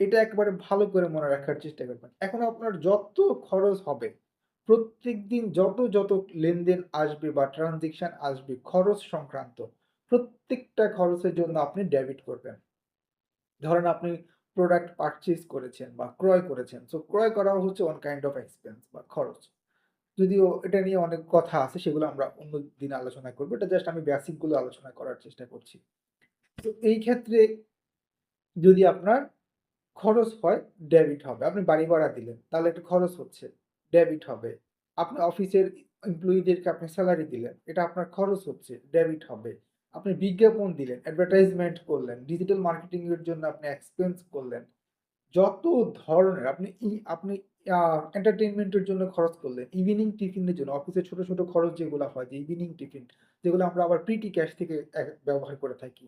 এটা একবারে ভালো করে মনে রাখার চেষ্টা করবেন। এখন আপনার যত খরচ হবে, প্রত্যেকদিন যত লেনদেন আসবে বা ট্রান্সেকশন আসবে খরচ সংক্রান্ত, প্রত্যেকটা খরচের জন্য আপনি ডেবিট করবেন। ধরেন আপনি প্রোডাক্ট পারচেজ করেছেন বা ক্রয় করেছেন। সো ক্রয় করাও হচ্ছে ওয়ান কাইন্ড অফ এক্সপেন্স বা খরচ। যদিও এটা নিয়ে অনেক কথা আছে সেগুলো আমরা অন্য দিন আলোচনা করব। এটা জাস্ট আমি বেসিক গুলো আলোচনা করার চেষ্টা করছি। তো এই ক্ষেত্রে যদি আপনার খরচ হয়, ডেবিট হবে। আপনি বাড়ি ভাড়া দিলেন, তাহলে একটা খরচ হচ্ছে, ডেবিট হবে। আপনি অফিসের এমপ্লয়িদেরকে আপনি সেলারি দিলেন, এটা আপনার খরচ হচ্ছে, ডেবিট হবে। আপনি বিজ্ঞাপন দিলেন, অ্যাডভার্টাইজমেন্ট করলেন, ডিজিটাল মার্কেটিং এর জন্য আপনি এক্সপেন্স করলেন। যত ধরনের আপনি আ এন্টারটেইনমেন্ট এর জন্য খরচ করলেন, ইভনিং টিফিনের জন্য অফিসে ছোট খরচ যেগুলা হয় যে ইভনিং টিফিন, যেগুলো আমরা আবার প্রিটি ক্যাশ থেকে ব্যবহার করে থাকি।